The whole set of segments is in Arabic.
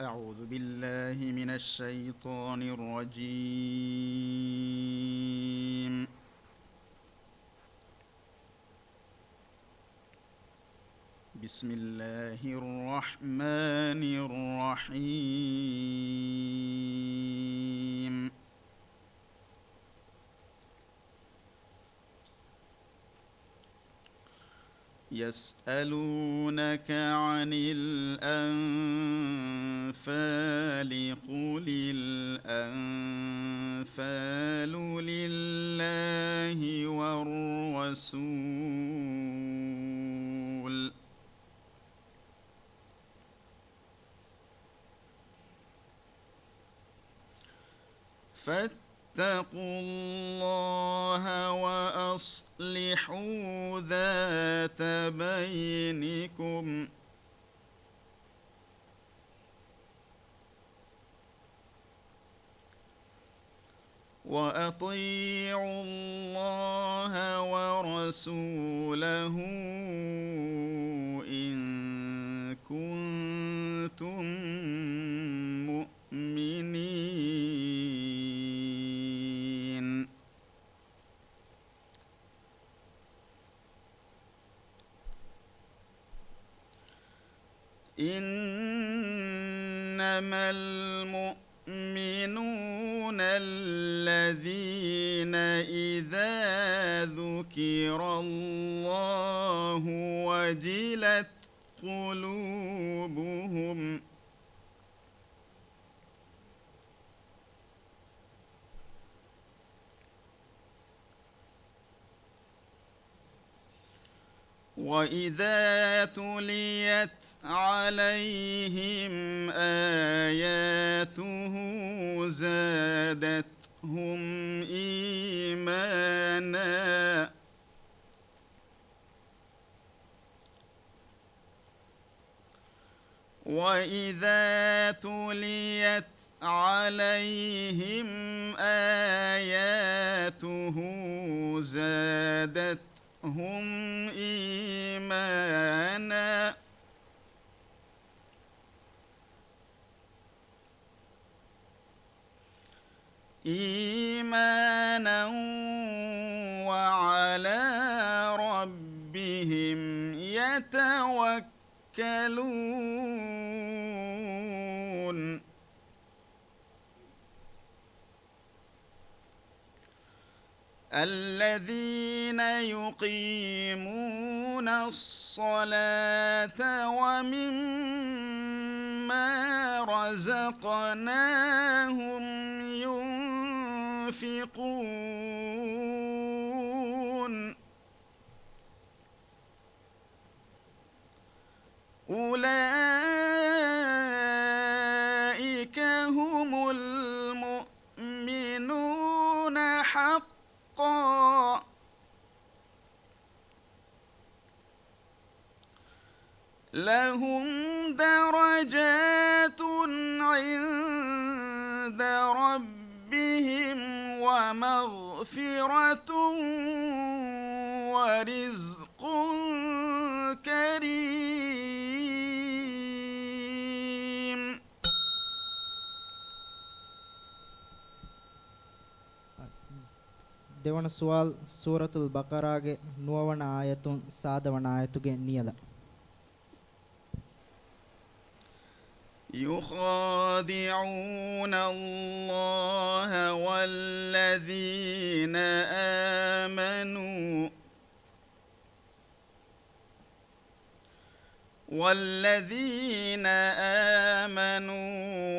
أعوذ بالله من الشيطان الرجيم. بسم الله الرحمن الرحيم. يسألونك عن الأنفال قل الأنفال لله والرسول فاتقوا الله وأصلحوا ذات بينكم وأطيعوا الله ورسوله إن كنتم مؤمنين. إنما المؤمنون الذين إذا ذكر الله وجلت قلوبهم وإذا تليت عليهم آياته زادتهم إيمانا وإذا تليت عليهم آياته زادتهم إيمانا وعلى ربهم يتوكلون. الذين يقيمون الصلاة ومما رزقناهم ينفقون أولئك هم المؤمنون حقا لهم درجات عند ربهم ومغفرة ورزق كريم. දෙවන සුවල් සූරතුල් බකරාගේ 9 වන ආයතුන් සාදවන ආයතුගේ නියල. يخادعون الله والذين آمنوا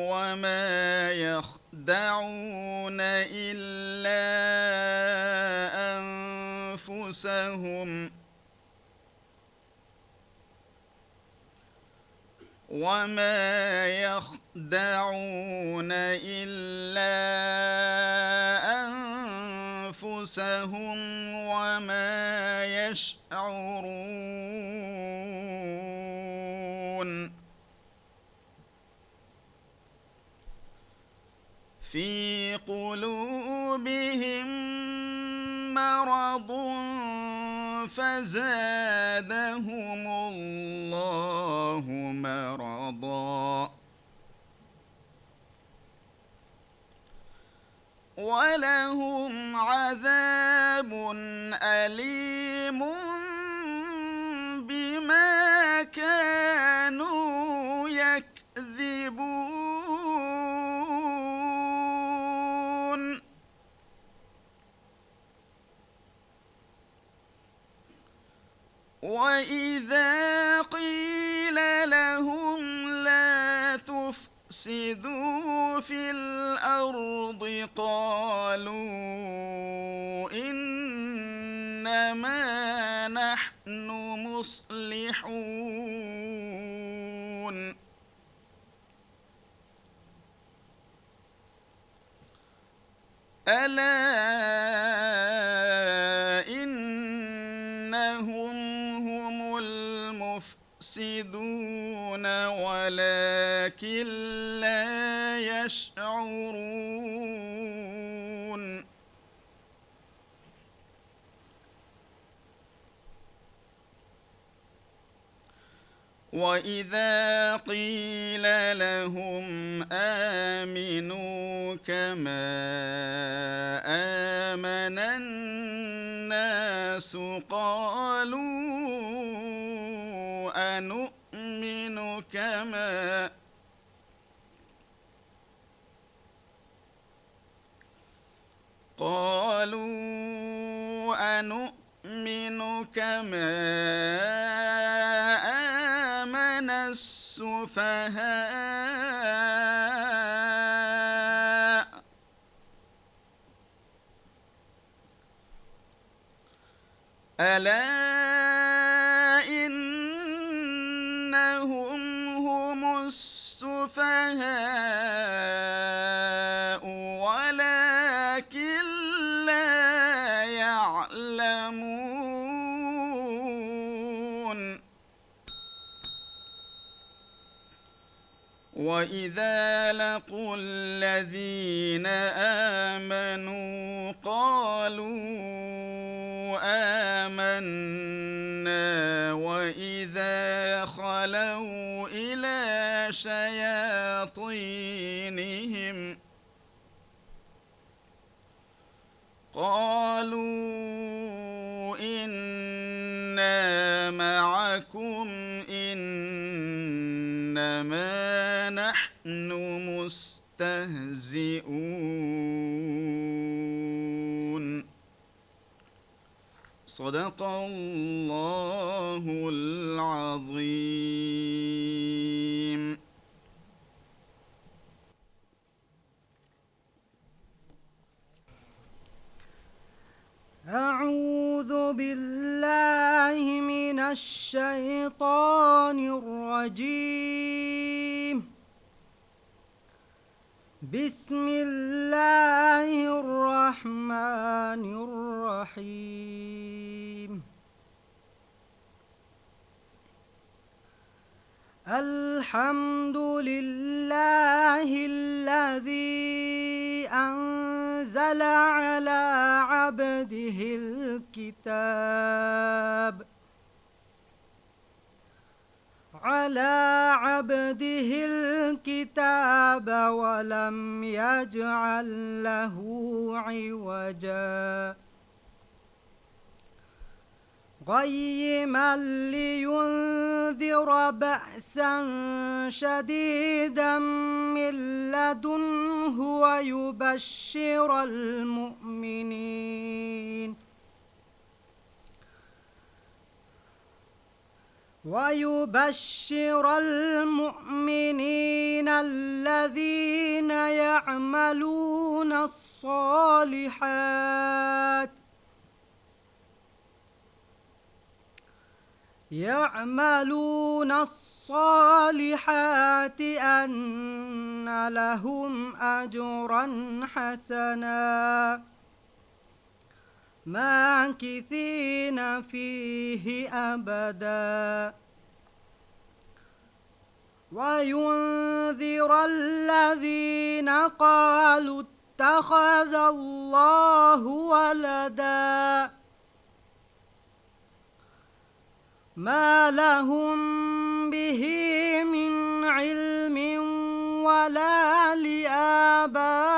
وما يخدعون إلا أنفسهم وما يشعرون. في قلوبهم مرض فزادهم الله مرضا ولهم عذاب أليم بما كانوا يكذبون وإذا قيل لهم لا تفسدوا في الأرض قالوا إنما نحن مصلحون ألا إنهم هم المفسدون ولكن لا يشعرون وإذا قيل لهم آمنوا كما آمن الناس قالوا أنؤمن كما آمن السفهاء ألا إنهم هم السفهاء ولكن لا يعلمون وإذا لقوا الذين آمنوا قالوا آمنا وإذا خلوا إلى شياطينهم قالوا إنا معكم إنما نحن مستهزئون صدق الله العظيم. أعوذ بالله من الشيطان الرجيم. بسم الله الرحمن الرحيم. الحمد لله الذي أنزل على عبده الكتاب ولم يجعل له عوجا قيما لينذر بأسا شديدا من لدنه ويبشر المؤمنين الذين يعملون الصالحات أن لهم أجرا حسنا ماكثين فيه أبدا وينذر الذين قالوا اتخذ الله ولدا ما لهم به من علم ولا لآبائهم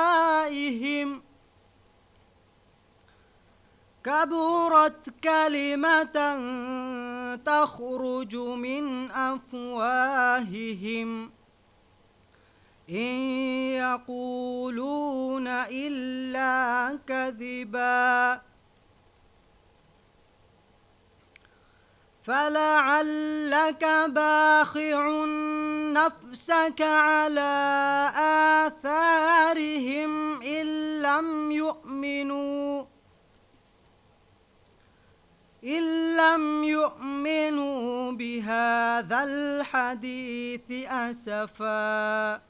كبرت كلمة تخرج من أفواههم إن يقولون إلا كذبا فلعلك باخع نفسك على آثارهم إن لم يؤمنوا بهذا الحديث أسفا.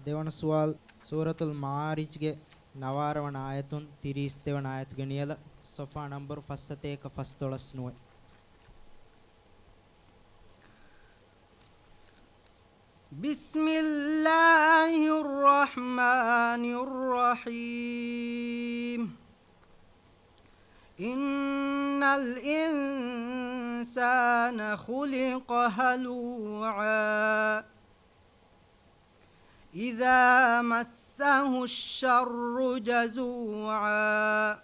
දෙවන සුවල් සූරතුල් මාරිජ්ගේ නවාරවන ආයතුන් 30 දෙවන ආයතුගේ නියල සොෆා නම්බර් ෆස්සතේක ෆස්තොලස් නුවේ. بسم الله الرحمن الرحيم إن الإنسان خلق هلوعا إذا مسه الشر جزوعا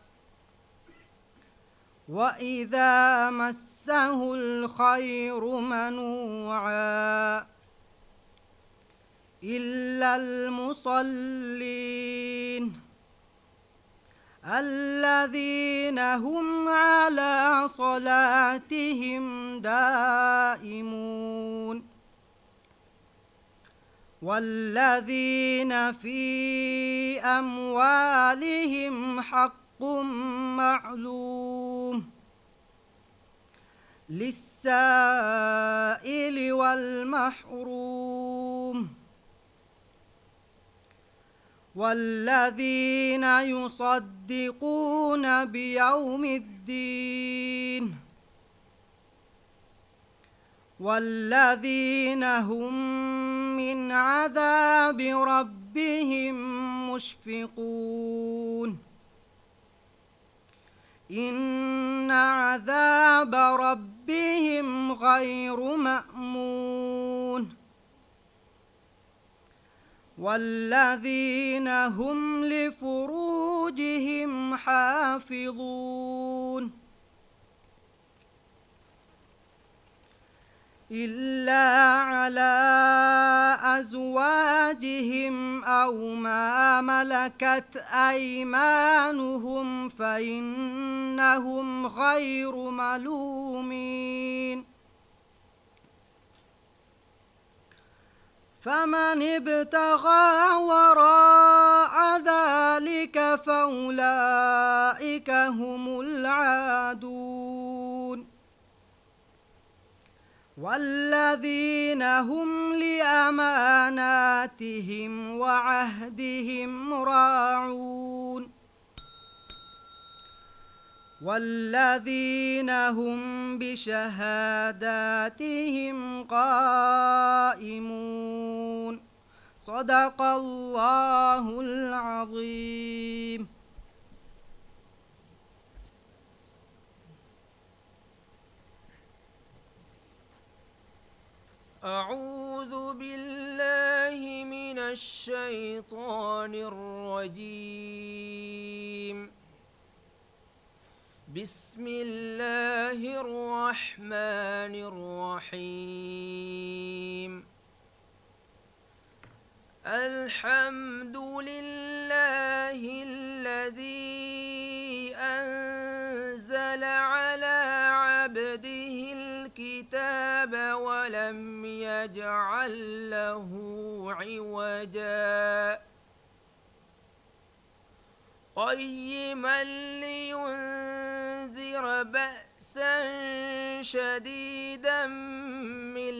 وإذا مسه الخير منوعا إلا المصلين الذين هم على صلاتهم دائمون والذين في أموالهم حق معلوم للسائل والمحروم والذين يصدقون بيوم الدين والذين هم من عذاب ربهم مشفقون إن عذاب ربهم غير مأمون والذين هم لفروجهم حافظون إلا على أزواجهم أو ما ملكت أيمانهم فإنهم غير ملومين فمن ابتغى وراء ذلك فأولئك هم العادون والذين هم لأماناتهم وعهدهم راعون والذين هم بشهاداتهم قائمون صدق الله العظيم. أعوذ بالله من الشيطان الرجيم. بسم الله الرحمن الرحيم. الحمد لله الذي أنزل على عبده الكتاب ولم يجعل له عوجا قيما لينذر بأسا شديدا من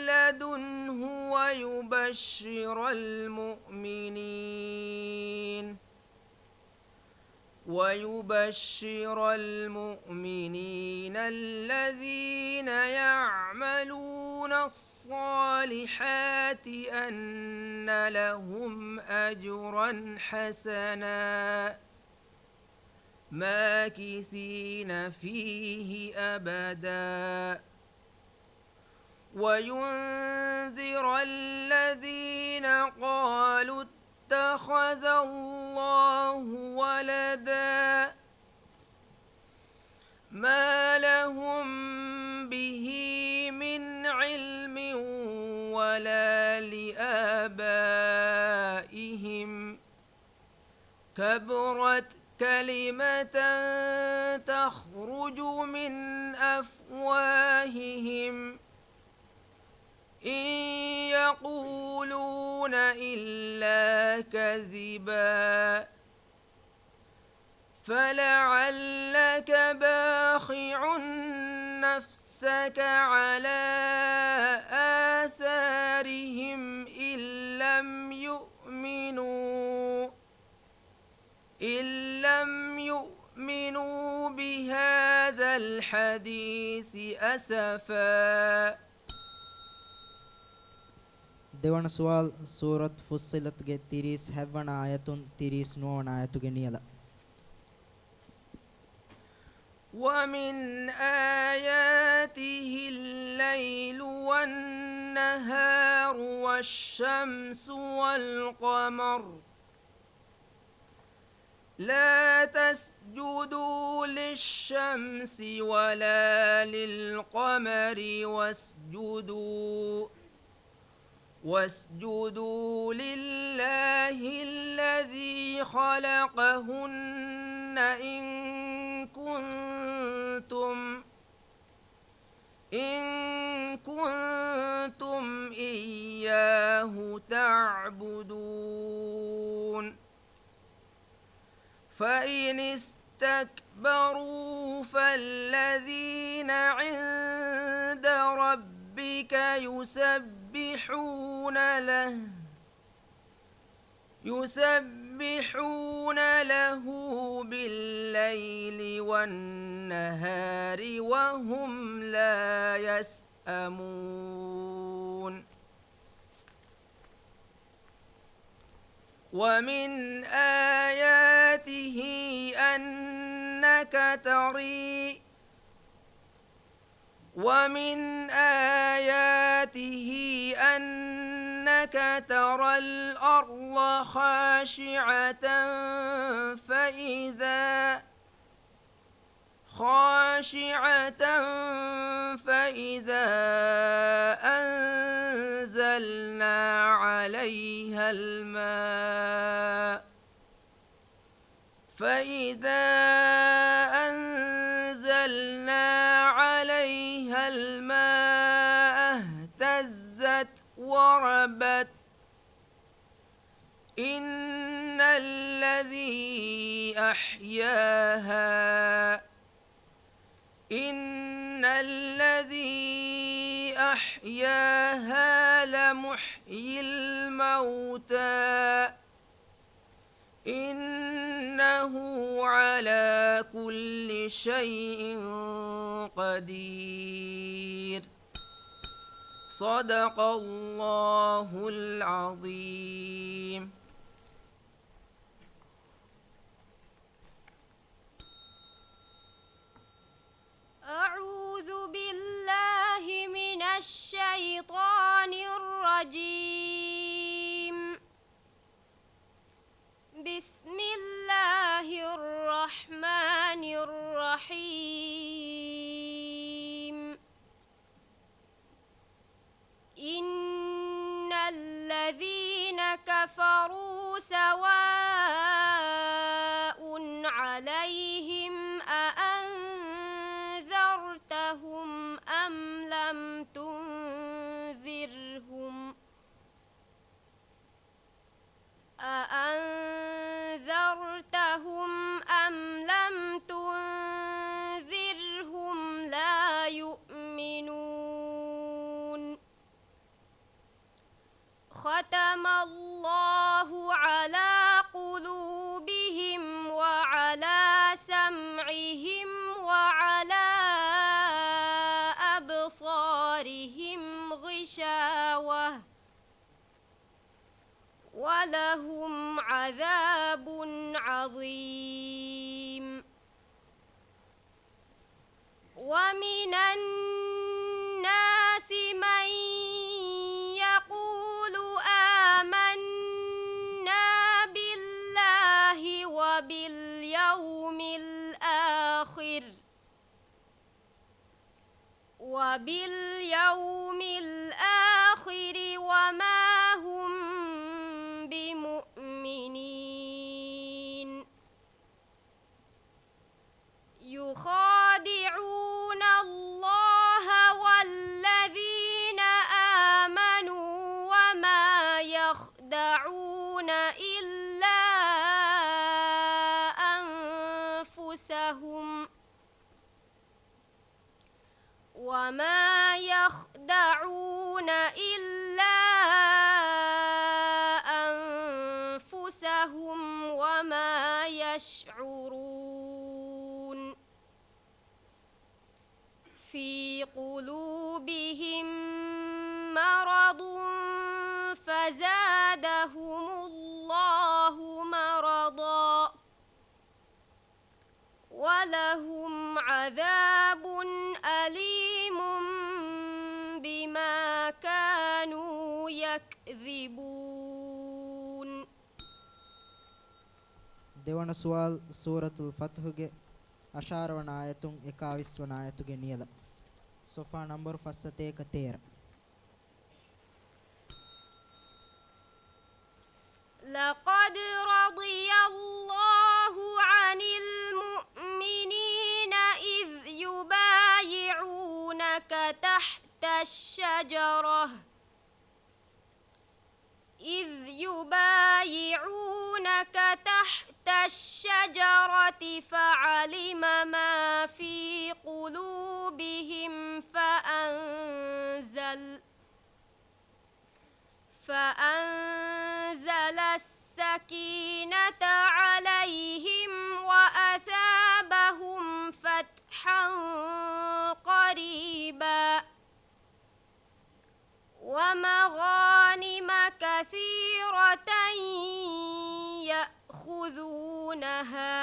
لدنه ويبشر المؤمنين الذين يعملون الصالحات أن لهم أجرا حسنا ماكثين فيه أبدا وينذر الذين قالوا اتخذ الله ولدا ما لهم به من علم ولا لآبائهم كبرت كلمة تخرج من أفواههم إن يقولون إلا كذبا فلعلك باخع نفسك على آثارهم إن لم يؤمنوا بهذا الحديث أسفا. දෙවන සුවල් සූරත් ෆුස්සිලත්ගේ 37 වන ආයතුන් 39 වන ආයතුගේ නියල. ومن آياته الليل والنهار والشمس والقمر لا تسجدوا للشمس ولا للقمر واسجدوا لله الذي خلقهن إن كنتم إياه تعبدون فإن استكبروا فالذين عند ربك يسبحون له بالليل والنهار وهم لا يسأمون. ومن آياته أنك ترى الأرض خاشعة فإذا أنزلنا عليها الماء اهتزت وربت إن الذي أحياها لمحيي الموتى إنه على كل شيء قدير. صدق الله العظيم. أعوذ بالله من الشيطان الرجيم. بسم الله الرحمن الرحيم. إن الذين كفروا سواء عليهم أأنذرتهم أم لم تنذرهم لا يؤمنون. ختم الله على قلوبهم وعلى سمعهم وعلى أبصارهم غشاوة ولهم عذاب عظيم. ومن الناس من وباليوم الآخر وما هم بمؤمنين يخادعون الله والذين آمنوا وما يخدعون إلا أنفسهم وما يشعرون في قلوبهم مرض فزادهم الله مرضا ولهم عذاب أليم بما كانوا يكذبون. දෙවන සුවල් සූරතුල් ෆත්හුගේ අශාරවන ආයතුන් 21 වන ආයතුගේ නියල සොෆා නම්බර් 13. لقد رضي الله عن المؤمنين إذ يبايعونك تحت الشجرة فعلم ما في قلوبهم فأنزل السكينة عليهم وأثابهم فتحا قريبا ومغانم كثيرة يأخذونها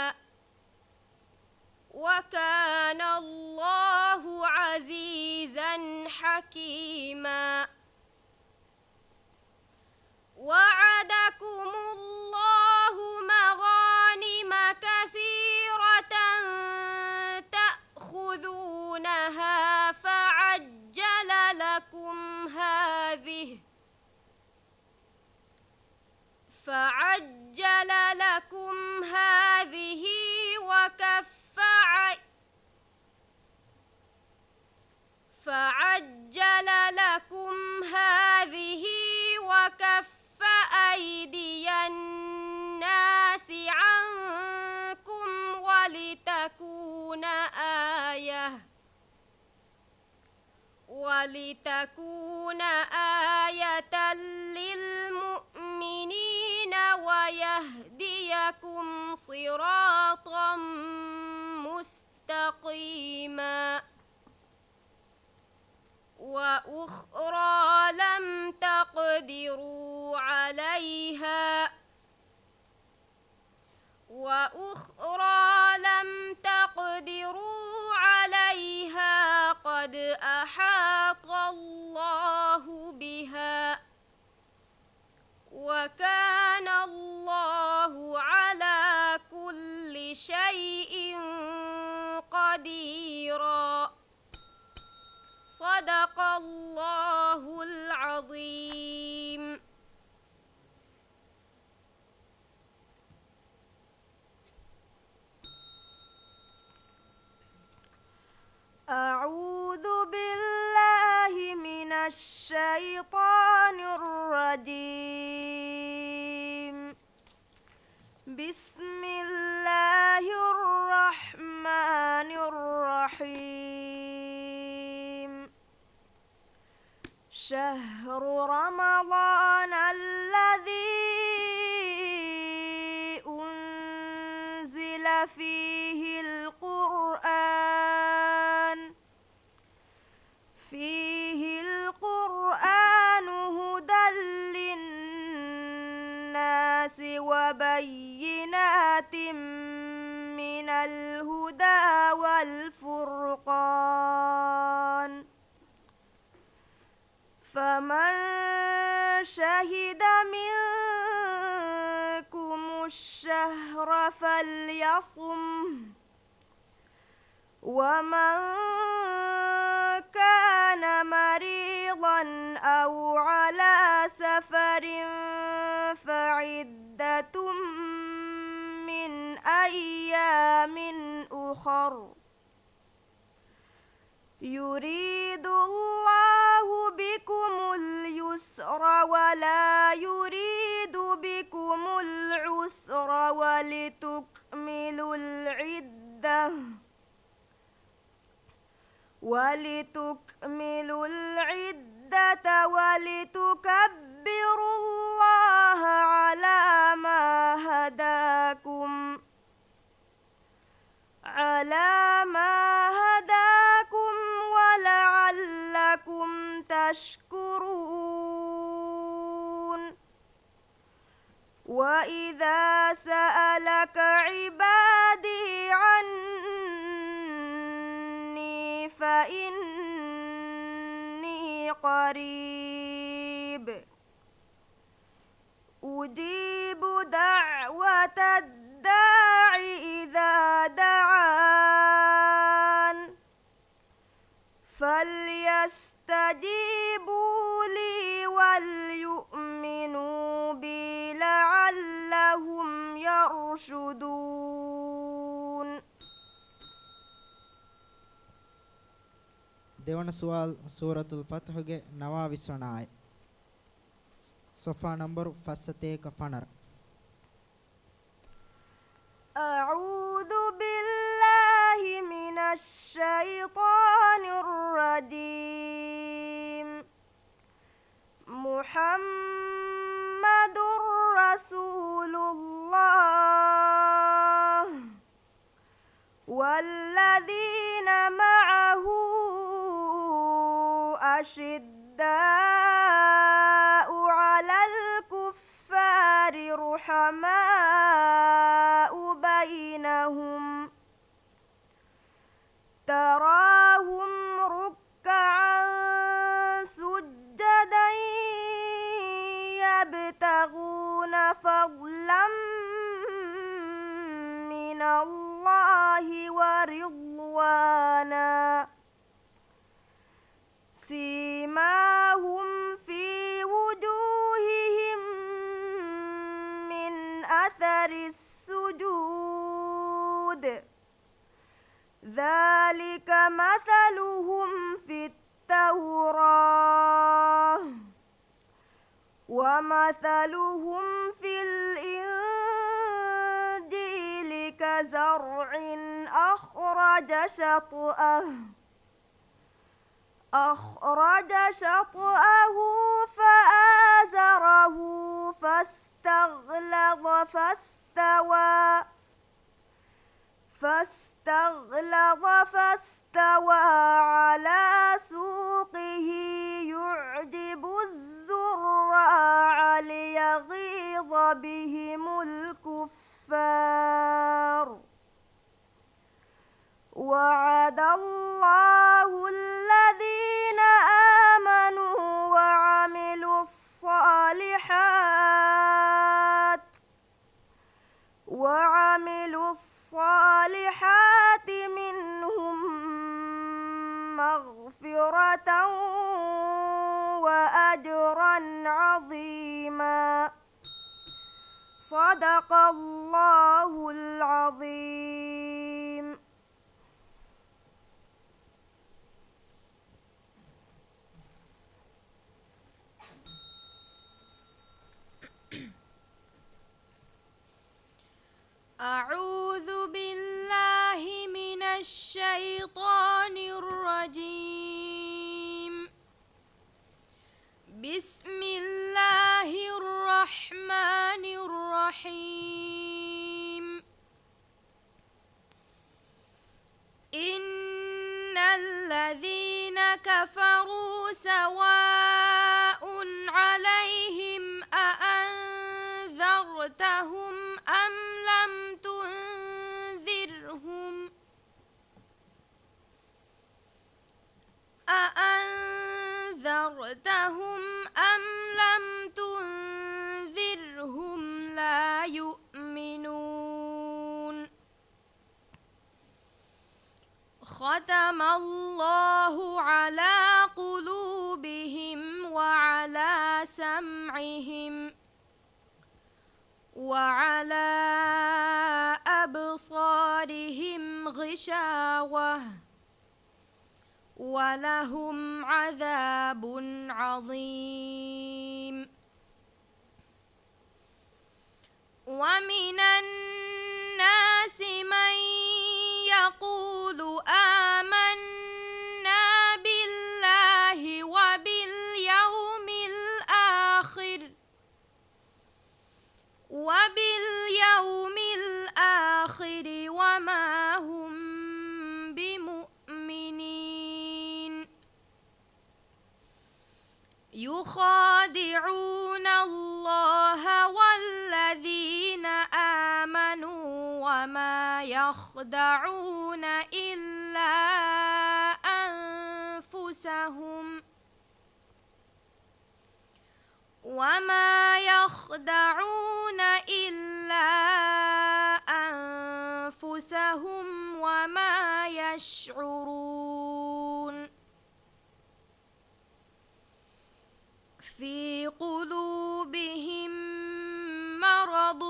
وكان الله عزيزا حكيما. وعدكم الله مغانم كثيرة تأخذونها فعجل لكم هذه وكف أيدي الناس عنكم ولتكون آية للمؤمنين ويهديكم صراطا مستقيما. وأخرى لم تقدروا عليها قد أحاط الله بها وكان الله على كل شيء قديرا. صدق الله العظيم. أعوذ بالله من الشيطان الرجيم. بسم الله الرحمن الرحيم. شهر رمضان الذي أنزل فيه القرآن هدى للناس وبينات من الهدى والفرقان فمن شهد منكم الشهر فليصم ومن كان أو على سفر فعدة من أيام أخر يريد الله بكم اليسر ولا يريد بكم العسر ولتكملوا العدة ولتكبروا الله على ما هداكم ولعلكم تشكرون وإذا سألك عبادي عني فإني قريب أجيب دعوة الداع إذا دعان فليستجيبوا لي وليؤمنوا بي لعلهم يرشدون. දෙවන සුවල් සූරතුල් ෆත්හුගේ 29 වන ආය. සොෆා නම්බර් 51 أعوذ بالله من الشيطان الرجيم. محمد رسول الله والذين معه أشداء على الكفار رحماء بينهم تراهم ركعا سجدا يبتغون فضلا من الله ورضوانا سيماهم في وجوههم من أثر السجود ذلك مثلهم في التوراة ومثلهم في الإنجيل كزرع أخرج شطأه فآزره فاستغلظ فاستوى على سوقه يعجب الزراع ليغيظ بهم الكفار. وعد الله الذين آمنوا وعملوا الصالحات منهم مغفرة وأجرا عظيما. صدق الله العظيم. أعوذ بالله من الشيطان الرجيم. بسم الله الرحمن الرحيم. إن الذين كفروا سواء عليهم أأنذرتهم أم لم تنذرهم لا يؤمنون. ختم الله على قلوبهم وعلى وعلى أبصارهم غشاوة ولهم عذاب عظيم ومن الناس من يقول آمنا بالله وباليوم الآخر وما هم بمؤمنين يخادعون الله والذين آمنوا وما يخدعون إلا أنفسهم وما يشعرون في قلوبهم مرض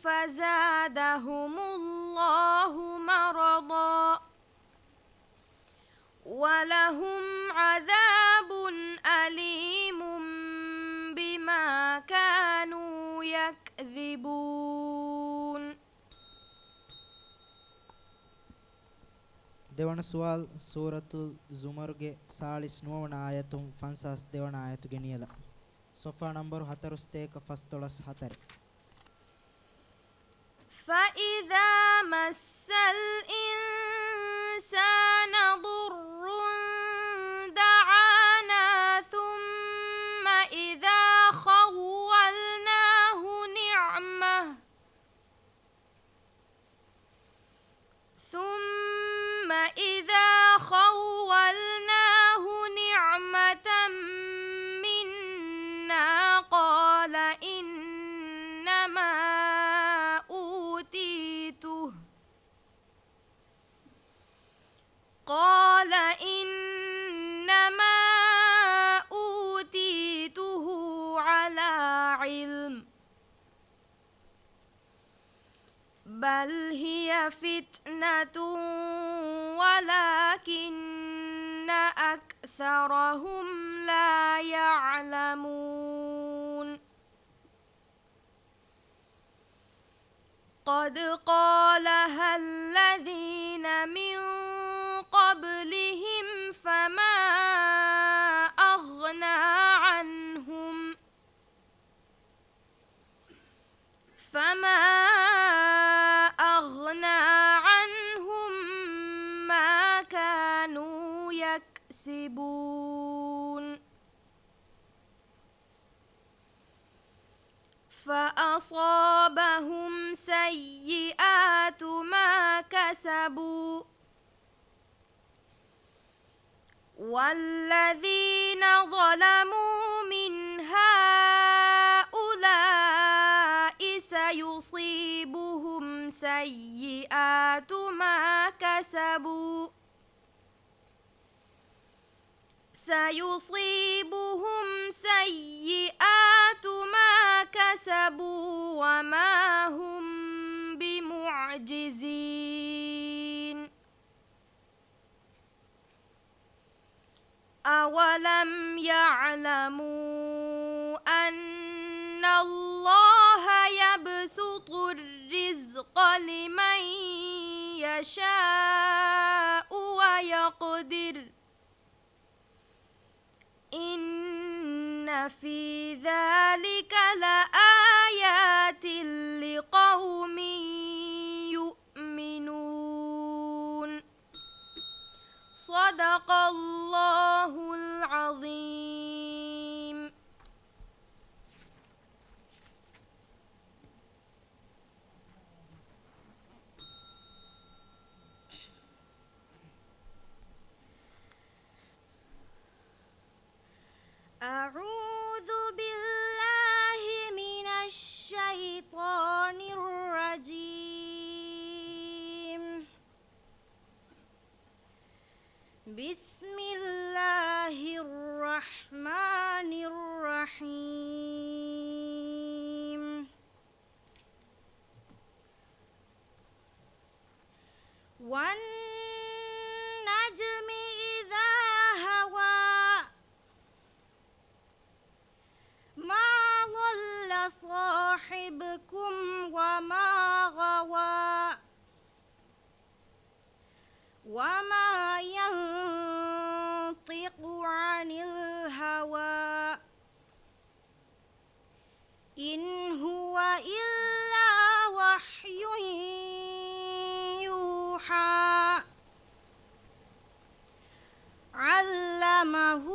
فزادهم الله مرضا ولهم عذاب أليم بما كانوا يكذبون. දෙවන සුවල් සූරතුල් සුමර්ගේ 49 ආයතුම් 52 ආයතු ගෙනියලා සොෆා නම්බර් 41 4 فإذا مس الإنسان ضر دعانا ثم إذا خولناه نعمة منا قال إنما أوتيته على علم بل هي فتنة ولكن أكثرهم لا يعلمون. قد قالها الذين من قبلهم فما أغنى عنهم ما كانوا يكسبون. فأصابهم سيئات ما كسبوا والذين ظلموا من هؤلاء سيصيبهم سيئات ما كسبوا وما هم بمعجزين. أولم يعلموا أن الله يبسط الرزق لمن يشاء ويقدر إن في ذلك لآيات لقوم يؤمنون. صدق الله العظيم. أعوذ بالله من الشيطان الرجيم. بسم الله الرحمن الرحيم. صاحبكم وما غوى وما ينطق عن الهوى إن هو إلا وحي يوحى علمه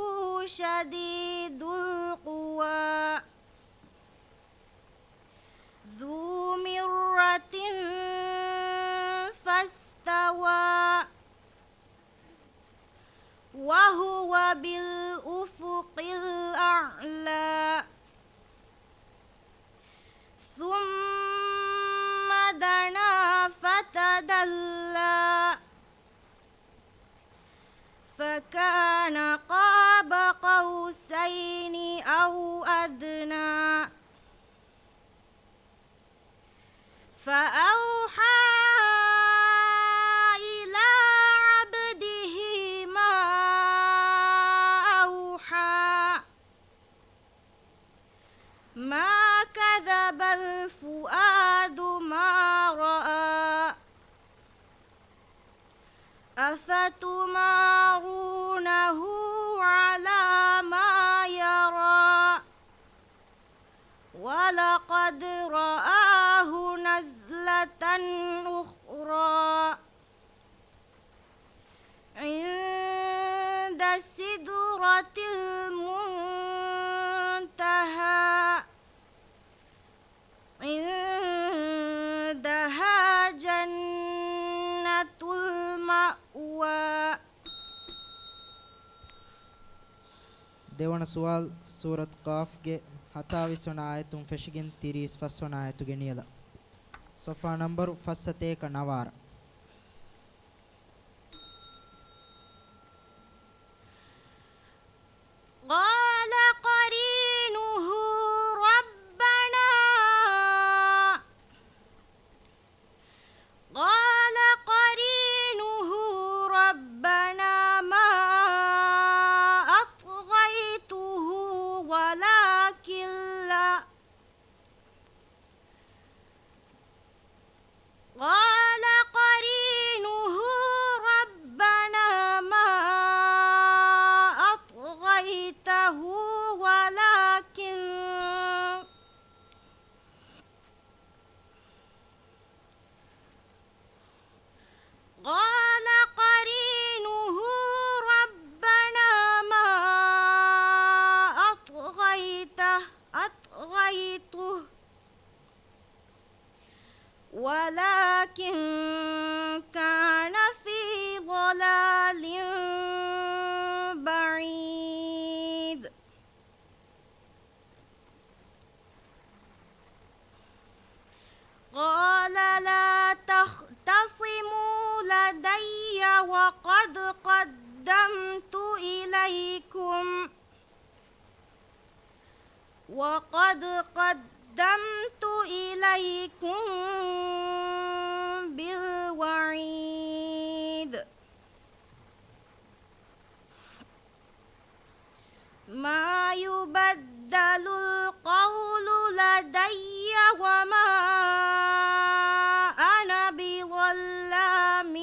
شديد القوى ذو مرة فاستوى وهو بالأفق الأعلى ثم دنا فتدلى فكان قاب قوسين أو أدنى فأوحى إلى عبده ما أوحى ما كذب الفؤاد ما رأى أفتمارونه على ما يرى ولقد رآه نزلة أخرى عند سدرة المنتهى عندها جنة المأوى. දෙවන සුවල් සූරත් කාෆ්ගේ 27 වන ආයතුන් ෆෙෂිගෙන් 35 වන ආයතු ගෙනියලා සොෆා නම්බර් ෆස්සතේක නවාර قال قرينه ربنا قال قرينه ربنا ما أطغيته ولكن لا قال قرينه ربنا ما أطغيته ولكن قال قرينه ربنا ما أطغيته ولكن كان في ضلال بعيد قال لا تختصموا لدي وقد قدمت إليكم بالوعيد ما يبدل القول لدي وما أنا بظلام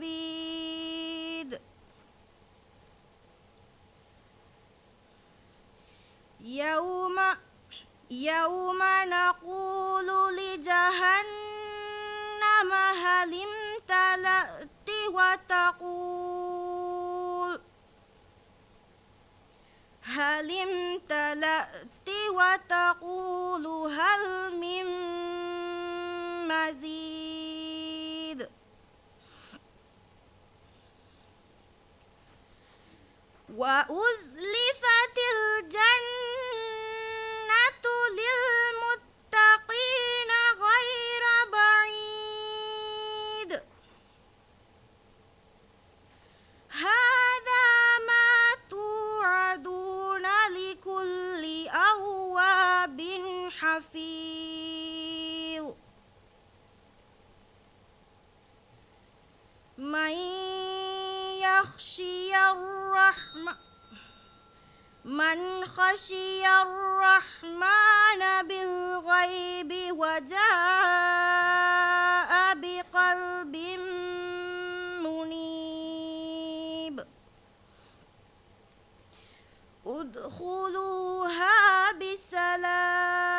للعبيد يوم نقول لجهنم هل امتلأت وتقول هل من مزيد وأزلفت الجنة للمتقين غير بعيد هذا ما توعدون لكل أواب حفيظ من يخشي من خشي الرحمن بالغيب وجاء بقلب منيب ادخلوها بسلام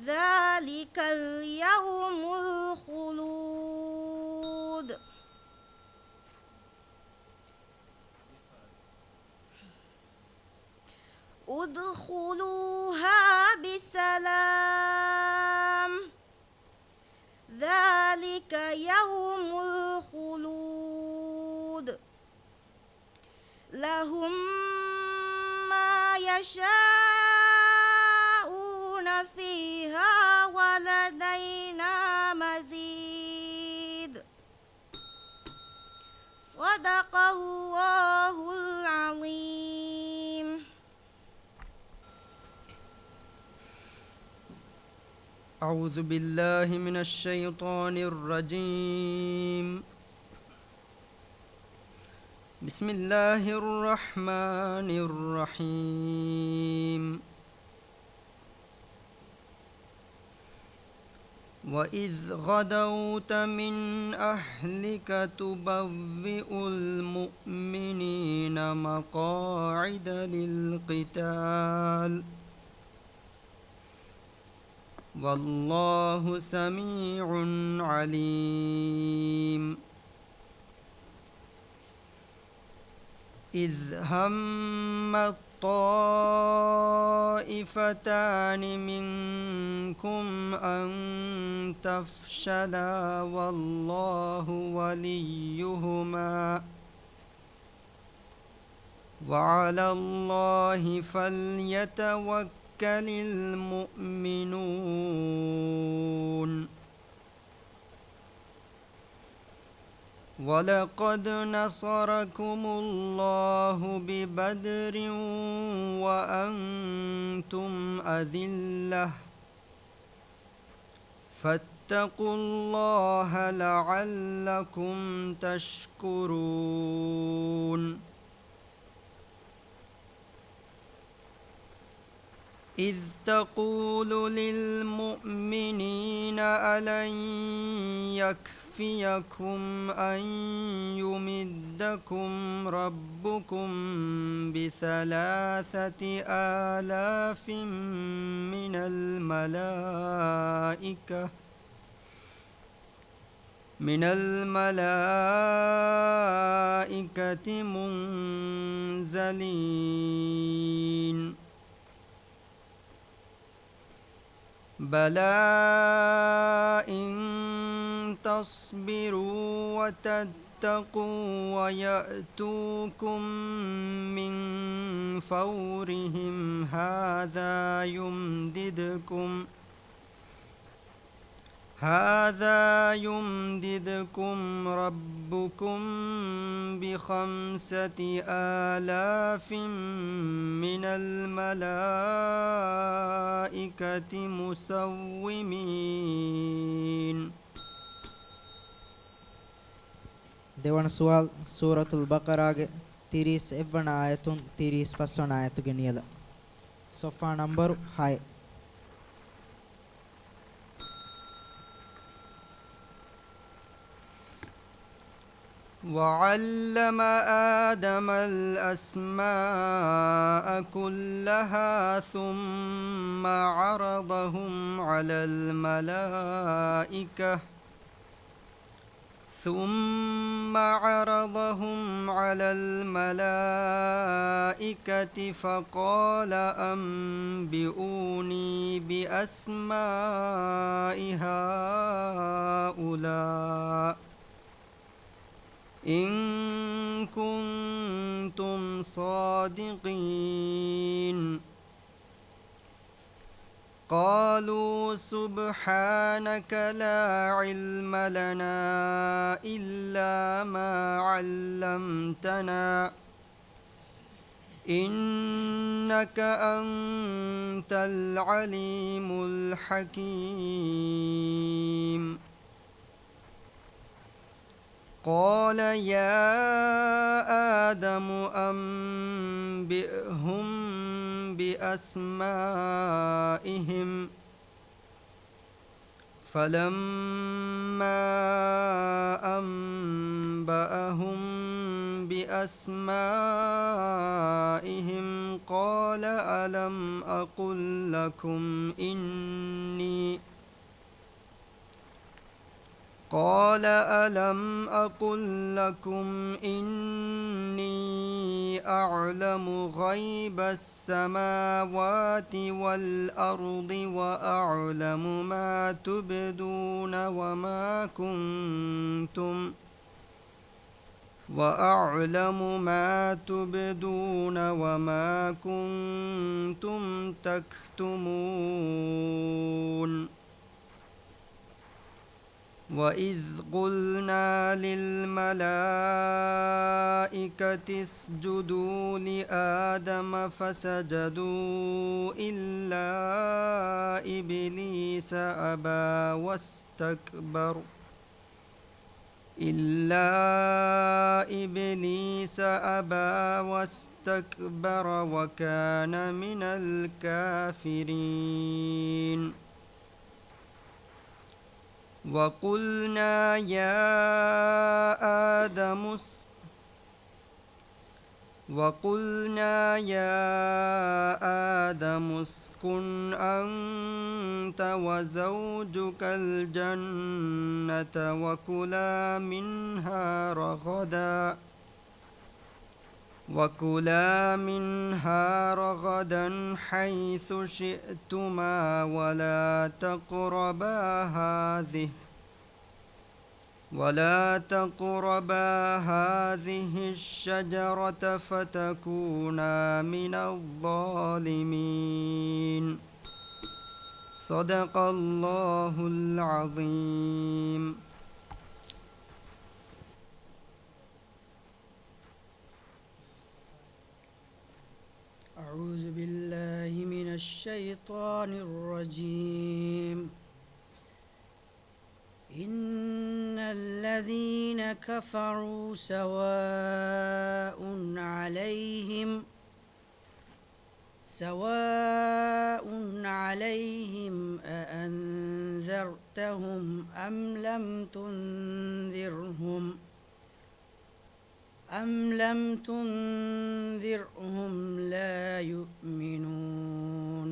ذلك اليوم الخلود ادخلوها بسلام ذلك يوم الخلود لهم ما يشاءون فيها ولدينا مزيد صدق الله العظيم. أعوذ بالله من الشيطان الرجيم. بسم الله الرحمن الرحيم. وإذ غدوت من أهلك تبوئ المؤمنين مقاعد للقتال والله سميع عليم. إذ هم الطائفتان منكم أن تفشلا والله وليهما وعلى الله فليتوكل المؤمنون. ولقد نصركم الله ببدر وأنتم أذلة فاتقوا الله لعلكم تشكرون. إذ تقول للمؤمنين ألن يكفيكم أن يمدكم ربكم ب3,000 من الملائكة منزلين. بلى إن تصبروا وتتقوا ويأتوكم من فورهم هذا يمددكم ربكم ب5,000 من الملائكة مسومين. දෙවන සුවල් සූරතුල් බකරාගේ 31 වන ආයතුන් 35 වන ආයතුගේ නියල සොෆා නම්බරු 6. وعلم آدم الأسماء كلها ثم عرضهم على الملائكة فقال أنبئوني بأسماء هؤلاء إن كنتم صادقين. قالوا سبحانك لا علم لنا إلا ما علمتنا إنك أنت العليم الحكيم. قال يا آدم أنبئهم بأسمائهم فلما أنبأهم بأسمائهم قال ألم أقل لكم إني أعلم غيب السماوات والأرض وأعلم ما تبدون وما كنتم تكتمون وإذ قلنا للملائكة اسجدوا لآدم فسجدوا إلا إبليس أبى واستكبر وكان من الكافرين وقلنا يا آدم اسكن أنت وزوجك الجنة وكلا منها رغدا حيث شئتما ولا تقربا هذه الشجرة فتكونا من الظالمين صدق الله العظيم. أعوذ بالله من الشيطان الرجيم. إن الذين كفروا سواء عليهم أأنذرتهم أم لم تنذرهم لا يؤمنون.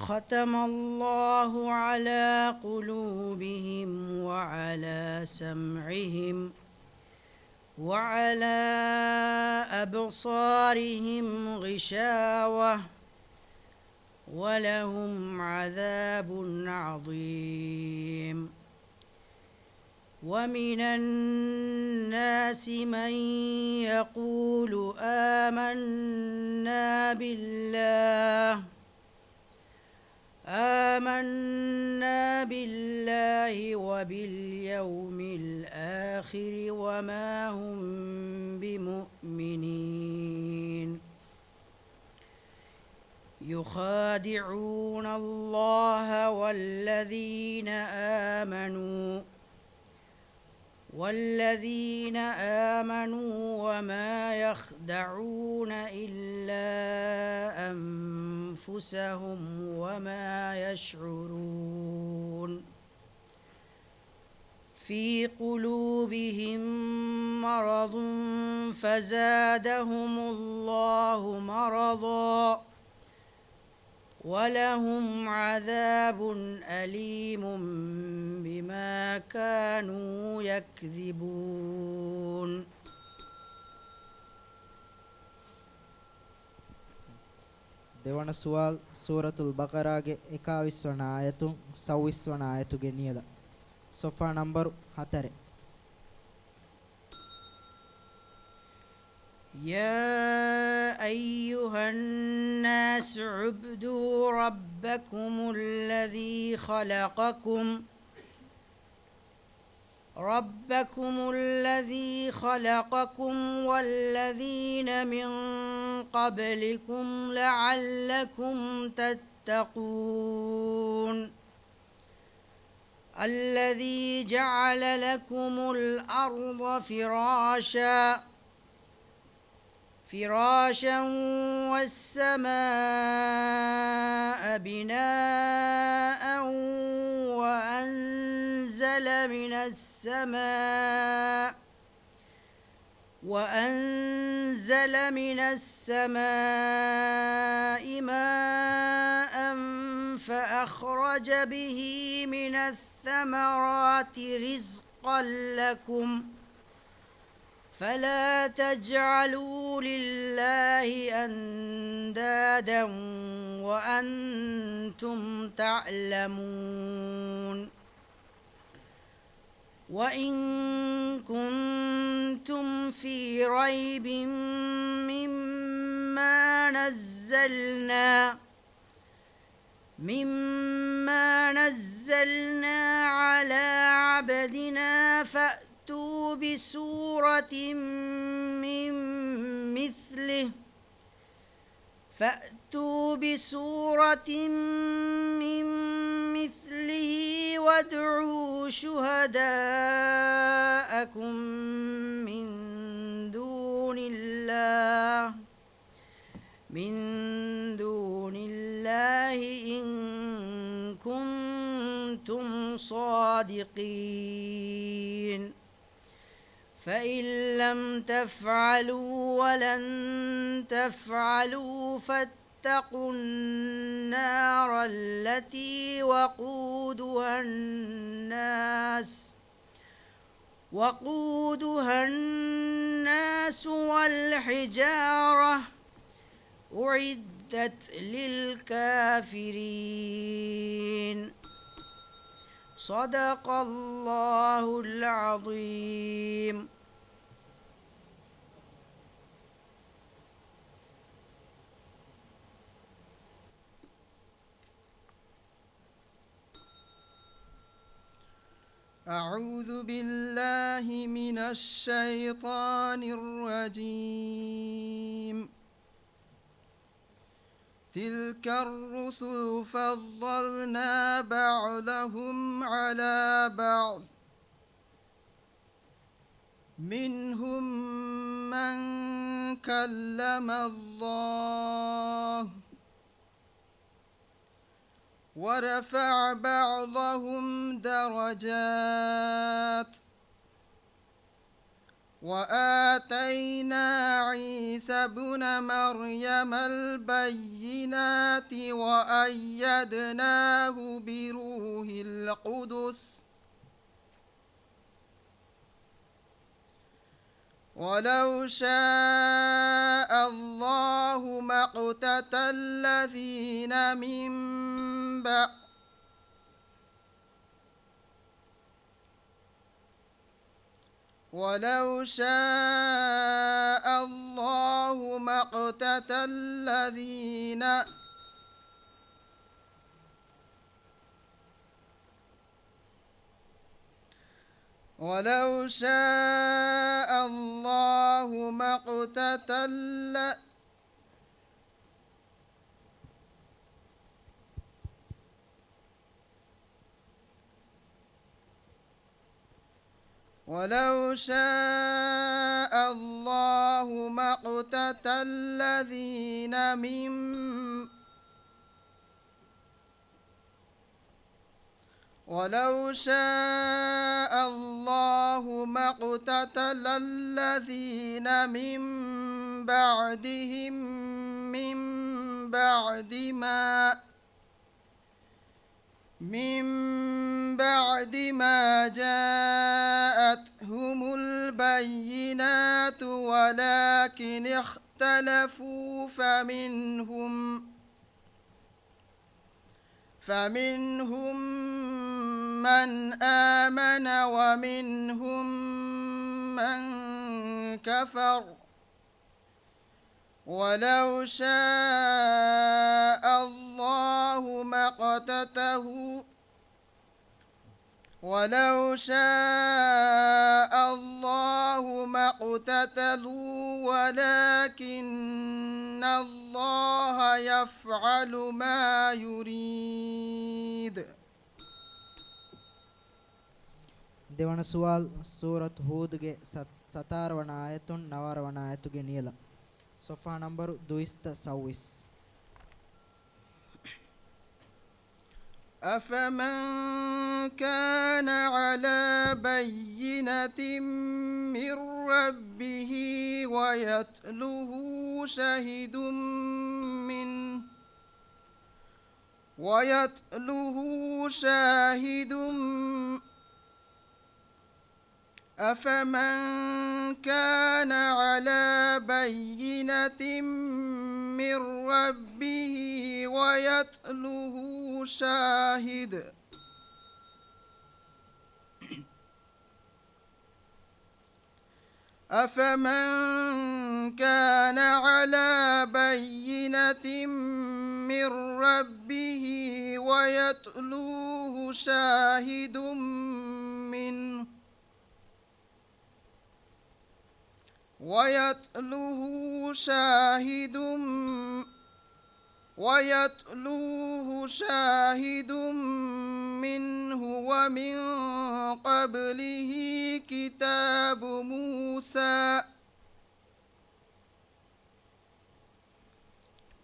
ختم الله على قلوبهم وعلى سمعهم وعلى أبصارهم غشاوة ولهم عذاب عظيم. ومن الناس من يقول آمنا بالله وباليوم الآخر وما هم بمؤمنين. يخادعون الله والذين آمنوا وما يخدعون إلا أنفسهم وما يشعرون. في قلوبهم مرض فزادهم الله مرضا ولهم عذاب أليم بما كانوا يكذبون. දෙවන සුවල් සූරතුල් බකරාගේ 21 වන ආයතුන් 26 වන ආයතුගේ නියල සොෆා නම්බර් 4. يا أيها الناس اعبدوا ربكم الذي خلقكم والذين من قبلكم لعلكم تتقون. الذي جعل لكم الأرض فراشا والسماء بناء وأنزل من السماء ماء فأخرج به من الثمرات رزقا لكم فلا تجعلوا لله أندادا وأنتم تعلمون وإن كنتم في ريب مما نزلنا على عبدنا فأتوا بسورة من مثله وادعوا شهداءكم من دون الله إن كنتم صادقين فإن لم تفعلوا ولن تفعلوا فاتقوا النار التي وقودها الناس والحجارة أعدت للكافرين صدق الله العظيم. أعوذ بالله من الشيطان الرجيم. تلك الرسل فضلنا بعضهم على بعض منهم من كلم الله ورفع بعضهم درجات وآتينا عيسى ابن مريم البينات وأيدناه بروح القدس ولو شاء الله ما اقتتل الذين من بعد ولو شاء الله ما اقتتل الذين ولو شاء الله ما اقتتل ولو شاء الله ما اقتتل الذين من ولو شاء الله ما اقتتل الذين من بعدهم من بعد ما جاءتهم البينات ولكن اختلفوا فمنهم من آمن ومنهم من كفر ولو شاء الله ما اقتتلوا ولكن الله يفعل ما يريد. දෙවන සුවල් සූරත් හූද්ගේ සතාරවන ආයතුන් නවරවන ආයතුගේ නියල. සොෆා නම්බරු 226. أفمن كان على بينة من ربه ويتلوه شاهد منه أفمن كان على بينة من ربه ويتلوه شاهد أفمن كان على بينة من ربه ويتلوه شاهد منه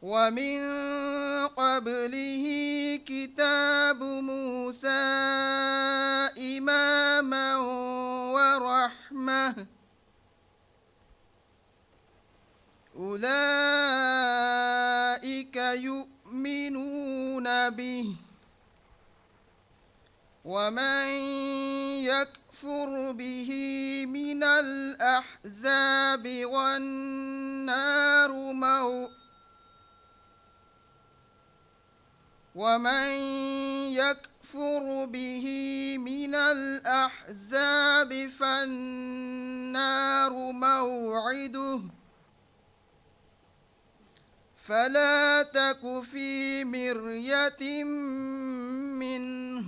ومن قبله كتاب موسى إماما ورحمة أولئك يؤمنون به ومن يكفر به من الأحزاب فالنار موعده فلا تك في مرية منه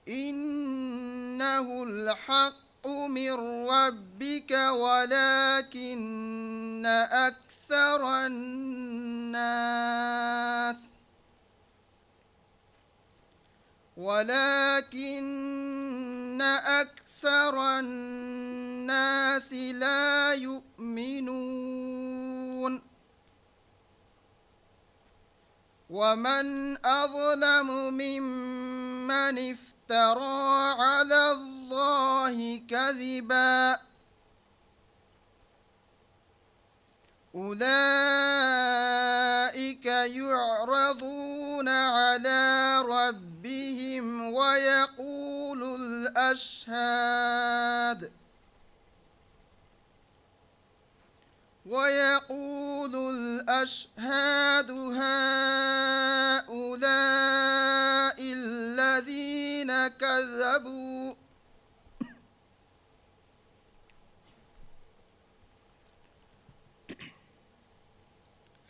إنه الحق من ربك ولكن أكثر الناس لا يؤمنون ومن أظلم ممن افترى على الله كذبا أولئك يعرضون على ربهم ويقول الأشهاد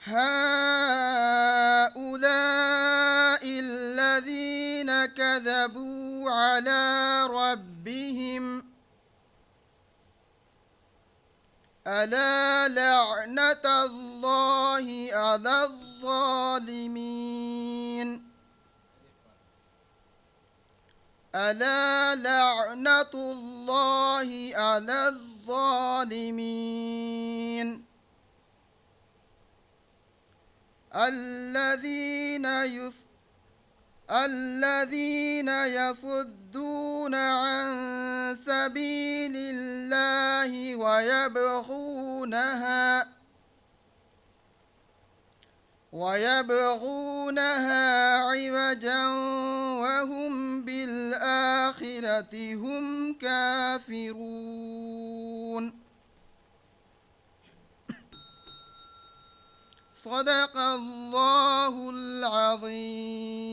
هؤلاء الذين كذبوا على ربهم ألا لعنة الله على الظالمين الذين يصدون عن سبيل الله ويبغونها عوجا وهم بالآخرة هم كافرون. صدق الله العظيم.